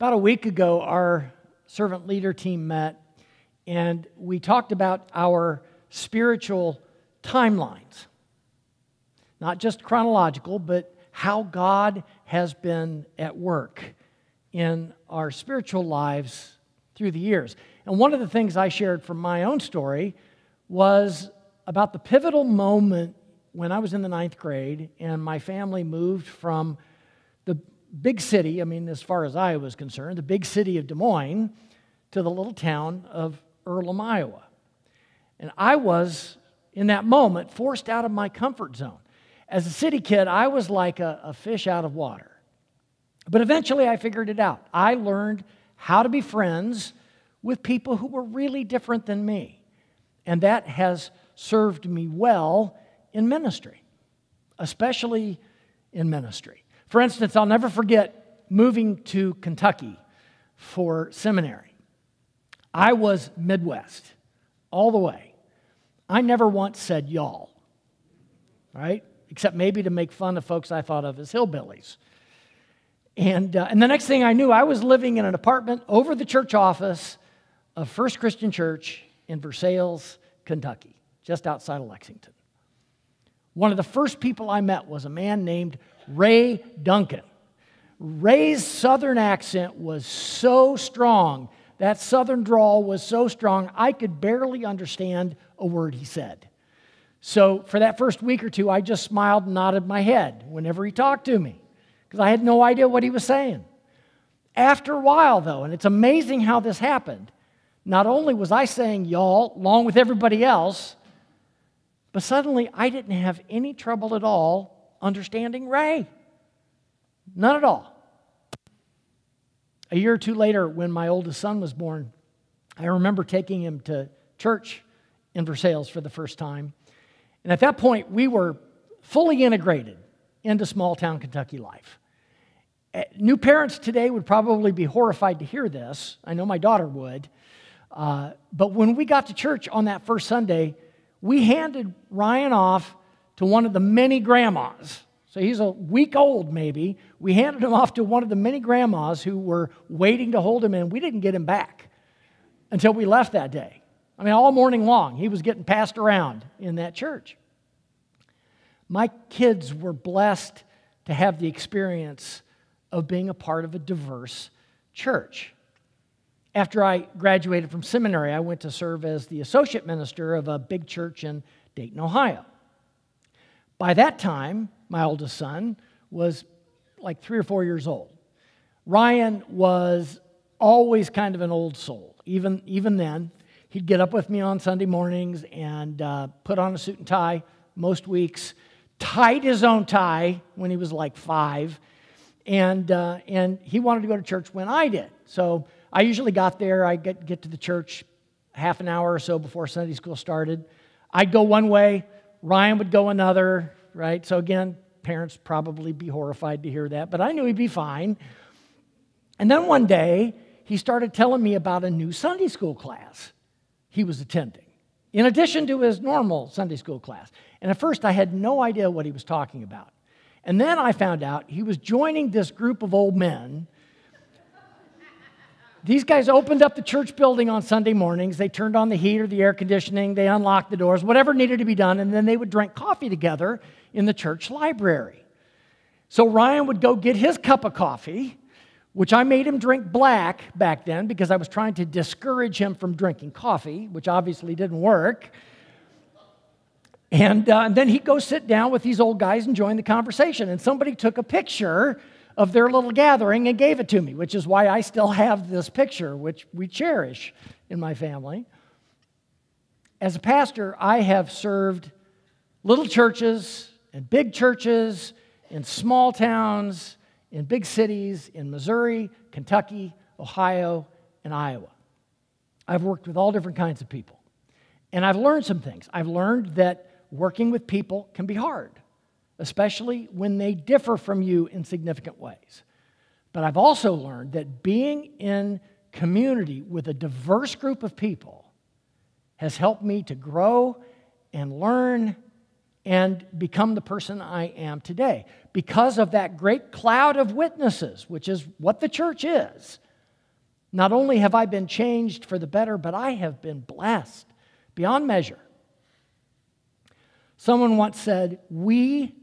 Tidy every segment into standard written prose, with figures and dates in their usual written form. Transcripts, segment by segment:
About a week ago, our servant leader team met, and we talked about our spiritual timelines. Not just chronological, but how God has been at work in our spiritual lives through the years. And one of the things I shared from my own story was about the pivotal moment when I was in the 9th grade and my family moved from the big city, as far as I was concerned, the big city of Des Moines to the little town of Earlham, Iowa. And I was, in that moment, forced out of my comfort zone. As a city kid, I was like a fish out of water. But eventually I figured it out. I learned how to be friends with people who were really different than me. And that has served me well in ministry, especially in ministry. For instance, I'll never forget moving to Kentucky for seminary. I was Midwest all the way. I never once said y'all, right? Except maybe to make fun of folks I thought of as hillbillies. And the next thing I knew, I was living in an apartment over the church office of First Christian Church in Versailles, Kentucky, just outside of Lexington. One of the first people I met was a man named Ray Duncan. Ray's southern accent was so strong, that southern drawl was so strong, I could barely understand a word he said. So for that first week or two, I just smiled and nodded my head whenever he talked to me, because I had no idea what he was saying. After a while, though, and it's amazing how this happened, not only was I saying y'all along with everybody else, but suddenly I didn't have any trouble at all understanding Ray. None at all. A year or two later, when my oldest son was born, I remember taking him to church in Versailles for the first time. And at that point, we were fully integrated into small-town Kentucky life. New parents today would probably be horrified to hear this. I know my daughter would. But when we got to church on that first Sunday, we handed Ryan off to one of the many grandmas. So he's a week old maybe. We handed him off to one of the many grandmas who were waiting to hold him in. We didn't get him back until we left that day. All morning long, he was getting passed around in that church. My kids were blessed to have the experience of being a part of a diverse church. After I graduated from seminary, I went to serve as the associate minister of a big church in Dayton, Ohio. By that time, my oldest son was like 3 or 4 years old. Ryan was always kind of an old soul. Even then, he'd get up with me on Sunday mornings and put on a suit and tie most weeks, tied his own tie when he was like 5, and he wanted to go to church when I did. So I usually got there. I'd get to the church half an hour or so before Sunday school started. I'd go one way. Ryan would go another, right? So again, parents probably be horrified to hear that, but I knew he'd be fine. And then one day, he started telling me about a new Sunday school class he was attending, in addition to his normal Sunday school class. And at first, I had no idea what he was talking about. And then I found out he was joining this group of old men. These guys opened up the church building on Sunday mornings. They turned on the heat or the air conditioning. They unlocked the doors, whatever needed to be done, and then they would drink coffee together in the church library. So Ryan would go get his cup of coffee, which I made him drink black back then because I was trying to discourage him from drinking coffee, which obviously didn't work. And then he'd go sit down with these old guys and join the conversation. And somebody took a picture of their little gathering and gave it to me, which is why I still have this picture, which we cherish in my family. As a pastor, I have served little churches and big churches in small towns, in big cities, in Missouri, Kentucky, Ohio, and Iowa. I've worked with all different kinds of people. And I've learned some things. I've learned that working with people can be hard, especially when they differ from you in significant ways. But I've also learned that being in community with a diverse group of people has helped me to grow and learn and become the person I am today. Because of that great cloud of witnesses, which is what the church is, Not only have I been changed for the better, but I have been blessed beyond measure. Someone once said, "We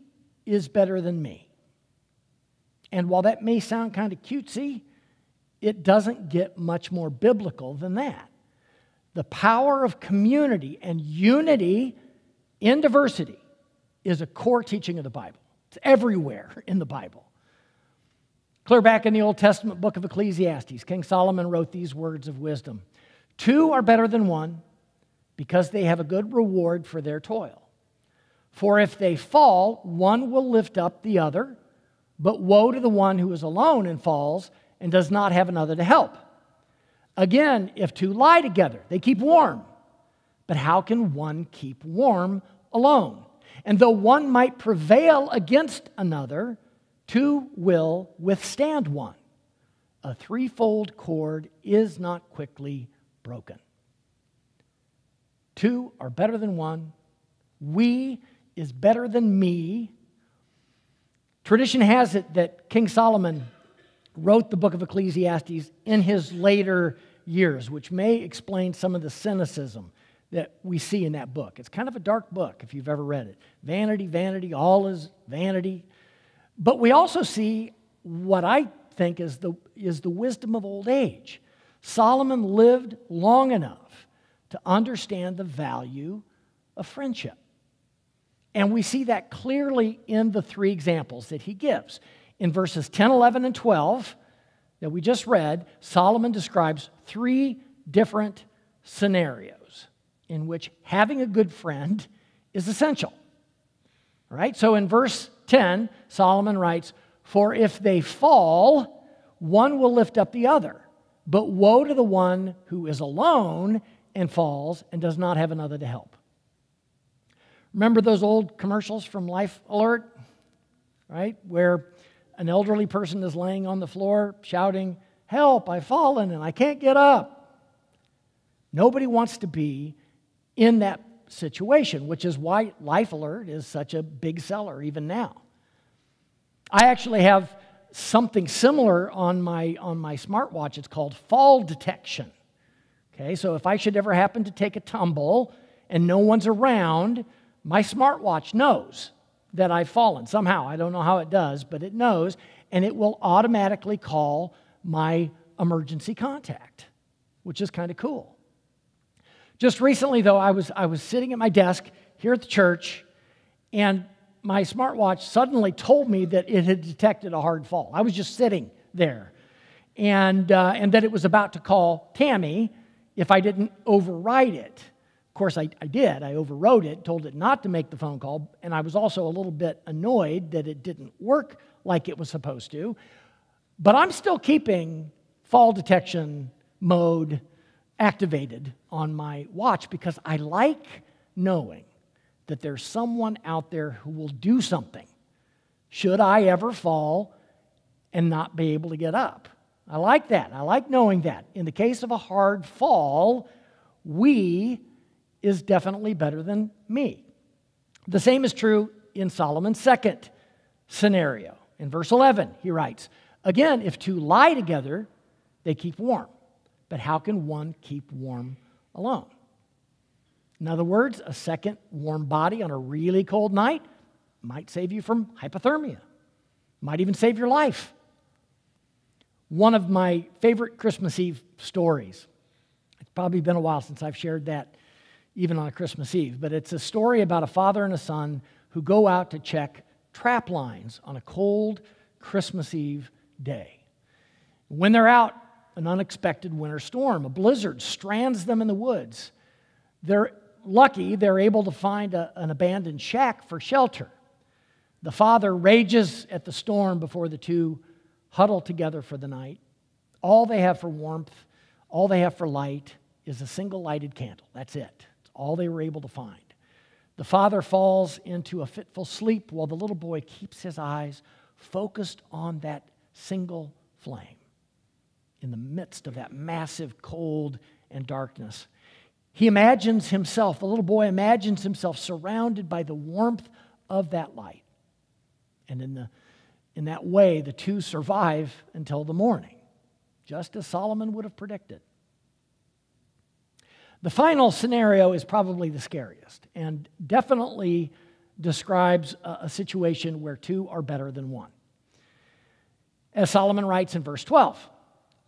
is better than me." And while that may sound kind of cutesy, it doesn't get much more biblical than that. The power of community and unity in diversity is a core teaching of the Bible. It's everywhere in the Bible. Clear back in the Old Testament book of Ecclesiastes, King Solomon wrote these words of wisdom. "Two are better than one because they have a good reward for their toil. For if they fall, one will lift up the other, but woe to the one who is alone and falls and does not have another to help. Again, if two lie together, they keep warm. But how can one keep warm alone? And though one might prevail against another, two will withstand one. A threefold cord is not quickly broken." Two are better than one. We is better than me. Tradition has it that King Solomon wrote the book of Ecclesiastes in his later years, which may explain some of the cynicism that we see in that book. It's kind of a dark book if you've ever read it. Vanity, vanity, all is vanity. But we also see what I think is the wisdom of old age. Solomon lived long enough to understand the value of friendship. And we see that clearly in the three examples that he gives. In verses 10, 11, and 12 that we just read, Solomon describes three different scenarios in which having a good friend is essential. All right? So in verse 10, Solomon writes, "For if they fall, one will lift up the other. But woe to the one who is alone and falls and does not have another to help." Remember those old commercials from Life Alert, right? Where an elderly person is laying on the floor shouting, "Help, I've fallen and I can't get up." Nobody wants to be in that situation, which is why Life Alert is such a big seller even now. I actually have something similar on my smartwatch. It's called fall detection. Okay, so if I should ever happen to take a tumble and no one's around, my smartwatch knows that I've fallen. Somehow, I don't know how it does, but it knows, and it will automatically call my emergency contact, which is kind of cool. Just recently, though, I was sitting at my desk here at the church, and my smartwatch suddenly told me that it had detected a hard fall. I was just sitting there, and that it was about to call Tammy if I didn't override it. Of course, I did. I overrode it, told it not to make the phone call, and I was also a little bit annoyed that it didn't work like it was supposed to. But I'm still keeping fall detection mode activated on my watch because I like knowing that there's someone out there who will do something should I ever fall and not be able to get up. I like that. I like knowing that. In the case of a hard fall, we is definitely better than me. The same is true in Solomon's second scenario. In verse 11, he writes, "Again, if two lie together, they keep warm. But how can one keep warm alone?" In other words, a second warm body on a really cold night might save you from hypothermia, might even save your life. One of my favorite Christmas Eve stories, it's probably been a while since I've shared that even on a Christmas Eve, but it's a story about a father and a son who go out to check trap lines on a cold Christmas Eve day. When they're out, an unexpected winter storm, a blizzard, strands them in the woods. They're lucky they're able to find an abandoned shack for shelter. The father rages at the storm before the two huddle together for the night. All they have for warmth, all they have for light is a single lighted candle. That's it. It's all they were able to find. The father falls into a fitful sleep while the little boy keeps his eyes focused on that single flame in the midst of that massive cold and darkness. He imagines himself, the little boy imagines himself surrounded by the warmth of that light. And in that way, the two survive until the morning. just as Solomon would have predicted. The final scenario is probably the scariest and definitely describes a situation where two are better than one. As Solomon writes in verse 12,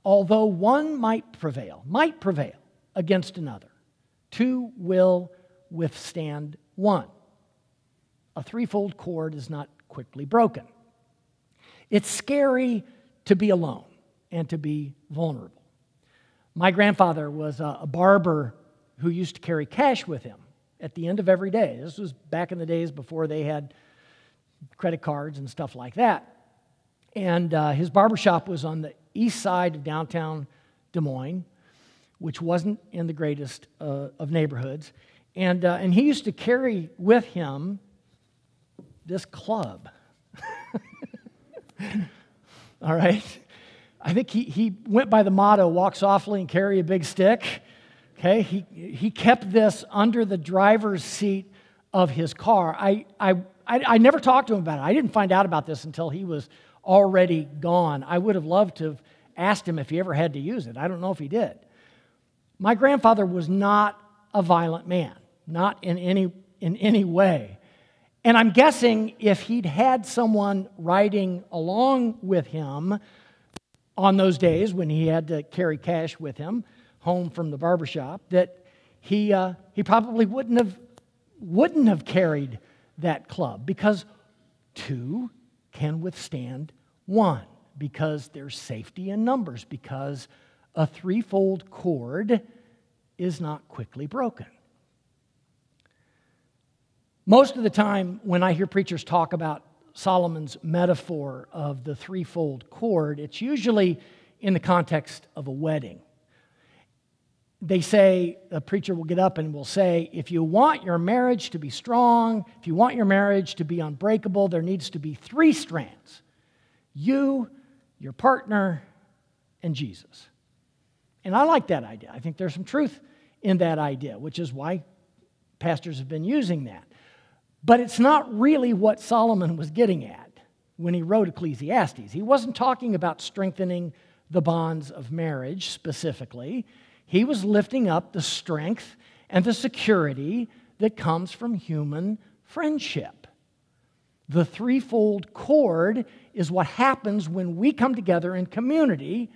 although one might prevail against another, two will withstand one. A threefold cord is not quickly broken. It's scary to be alone and to be vulnerable. My grandfather was a barber who used to carry cash with him at the end of every day. This was back in the days before they had credit cards and stuff like that. And his barbershop was on the east side of downtown Des Moines, which wasn't in the greatest of neighborhoods. And he used to carry with him this club. All right? I think he went by the motto, walk softly and carry a big stick. Okay? He kept this under the driver's seat of his car. I never talked to him about it. I didn't find out about this until he was already gone. I would have loved to have asked him if he ever had to use it. I don't know if he did. My grandfather was not a violent man, not in any way. And I'm guessing if he'd had someone riding along with him on those days when he had to carry cash with him home from the barbershop, that he probably wouldn't have carried that club, because two can withstand one, because there's safety in numbers, because a threefold cord is not quickly broken. Most of the time when I hear preachers talk about Solomon's metaphor of the threefold cord, it's usually in the context of a wedding. They say, a preacher will get up and will say, if you want your marriage to be strong, if you want your marriage to be unbreakable, there needs to be three strands. You, your partner, and Jesus. And I like that idea. I think there's some truth in that idea, which is why pastors have been using that. But it's not really what Solomon was getting at when he wrote Ecclesiastes. He wasn't talking about strengthening the bonds of marriage specifically. He was lifting up the strength and the security that comes from human friendship. The threefold cord is what happens when we come together in community,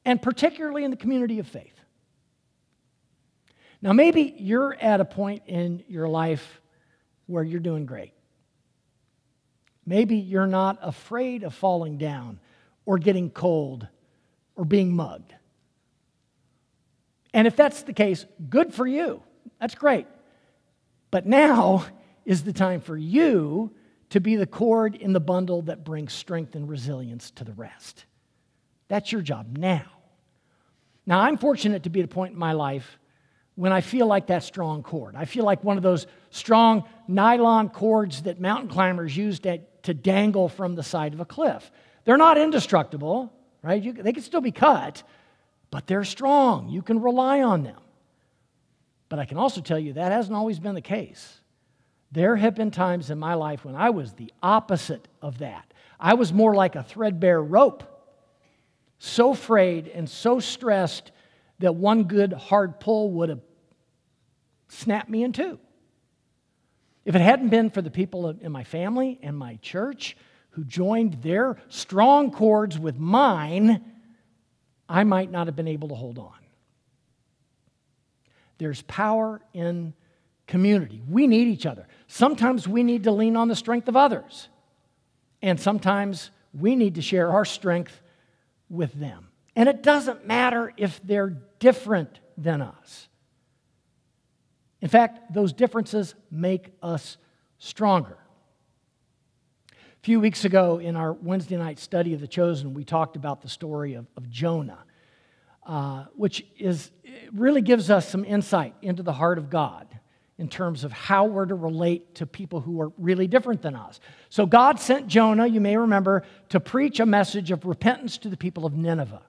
and particularly in the community of faith. Now, maybe you're at a point in your life where you're doing great. Maybe you're not afraid of falling down or getting cold or being mugged. And if that's the case, good for you. That's great. But now is the time for you to be the cord in the bundle that brings strength and resilience to the rest. That's your job now. Now, I'm fortunate to be at a point in my life when I feel like that strong cord. I feel like one of those strong nylon cords that mountain climbers use to dangle from the side of a cliff. They're not indestructible, right? They can still be cut, but they're strong. You can rely on them. But I can also tell you that hasn't always been the case. There have been times in my life when I was the opposite of that. I was more like a threadbare rope, so frayed and so stressed that one good hard pull would have snapped me in two. If it hadn't been for the people in my family and my church who joined their strong cords with mine, I might not have been able to hold on. There's power in community. We need each other. Sometimes we need to lean on the strength of others. And sometimes we need to share our strength with them. And it doesn't matter if they're different than us. In fact, those differences make us stronger. A few weeks ago in our Wednesday night study of The Chosen, we talked about the story of Jonah, which really gives us some insight into the heart of God in terms of how we're to relate to people who are really different than us. So God sent Jonah, you may remember, to preach a message of repentance to the people of Nineveh.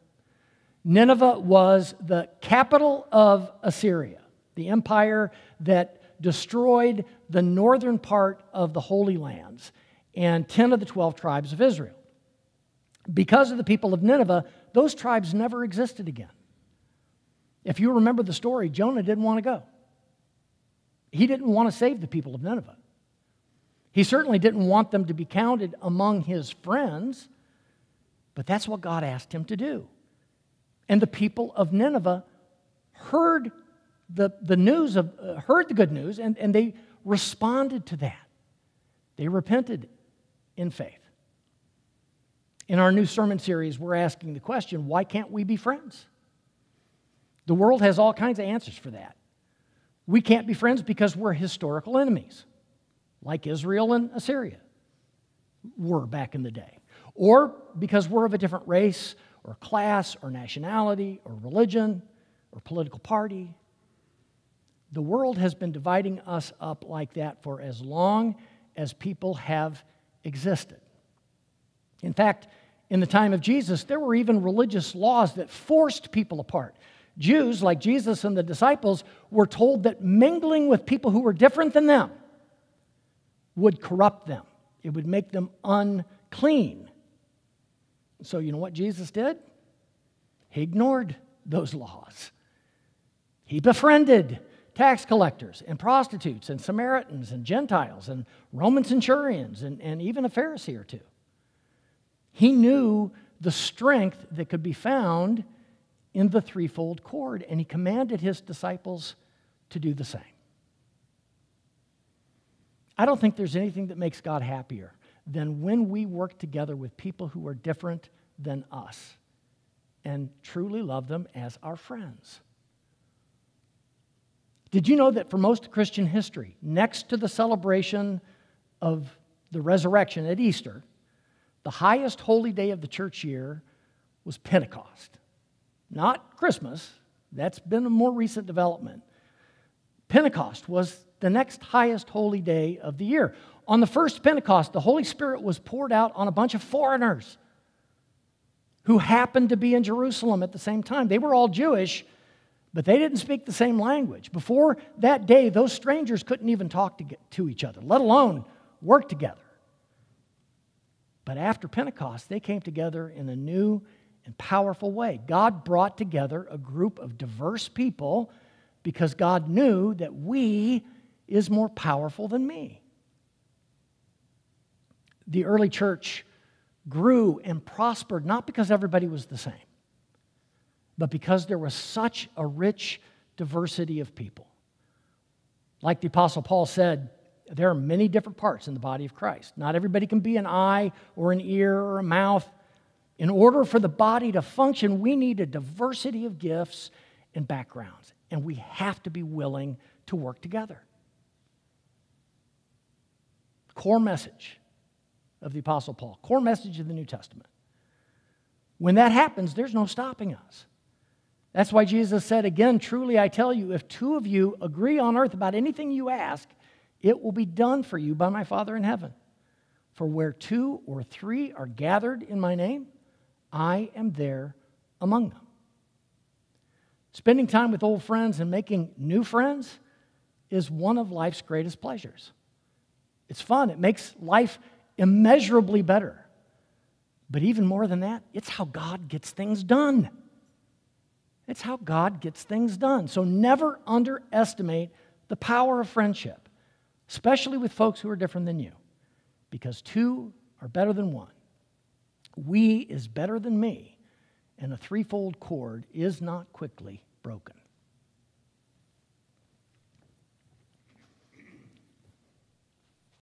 Nineveh was the capital of Assyria, the empire that destroyed the northern part of the Holy Lands and 10 of the 12 tribes of Israel. Because of the people of Nineveh, those tribes never existed again. If you remember the story, Jonah didn't want to go. He didn't want to save the people of Nineveh. He certainly didn't want them to be counted among his friends, but that's what God asked him to do. And the people of Nineveh heard the good news, and they responded to that. They repented in faith. In our new sermon series, we're asking the question, why can't we be friends? The world has all kinds of answers for that. We can't be friends because we're historical enemies, like Israel and Assyria were back in the day. Or because we're of a different race or class or nationality or religion or political party. The world has been dividing us up like that for as long as people have existed. In fact, in the time of Jesus, there were even religious laws that forced people apart. Jews, like Jesus and the disciples, were told that mingling with people who were different than them would corrupt them. It would make them unclean. So you know what Jesus did? He ignored those laws. He befriended tax collectors and prostitutes and Samaritans and Gentiles and Roman centurions and even a Pharisee or two. He knew the strength that could be found in the threefold cord, and he commanded his disciples to do the same. I don't think there's anything that makes God happier than when we work together with people who are different than us and truly love them as our friends. Did you know that for most of Christian history, next to the celebration of the resurrection at Easter, the highest holy day of the church year was Pentecost? Not Christmas. That's been a more recent development. Pentecost was the next highest holy day of the year. On the first Pentecost, the Holy Spirit was poured out on a bunch of foreigners who happened to be in Jerusalem at the same time. They were all Jewish, but they didn't speak the same language. Before that day, those strangers couldn't even talk to each other, let alone work together. But after Pentecost, they came together in a new and powerful way. God brought together a group of diverse people because God knew that we is more powerful than me. The early church grew and prospered not because everybody was the same, but because there was such a rich diversity of people. Like the Apostle Paul said, there are many different parts in the body of Christ. Not everybody can be an eye or an ear or a mouth. In order for the body to function, we need a diversity of gifts and backgrounds, and we have to be willing to work together. Core message of the Apostle Paul, core message of the New Testament. When that happens, there's no stopping us. That's why Jesus said, again, truly I tell you, if two of you agree on earth about anything you ask, it will be done for you by my Father in heaven. For where two or three are gathered in my name, I am there among them. Spending time with old friends and making new friends is one of life's greatest pleasures. It's fun. It makes life immeasurably better. But even more than that, it's how God gets things done. It's how God gets things done. So never underestimate the power of friendship, especially with folks who are different than you, because two are better than one. We is better than me, and a threefold cord is not quickly broken.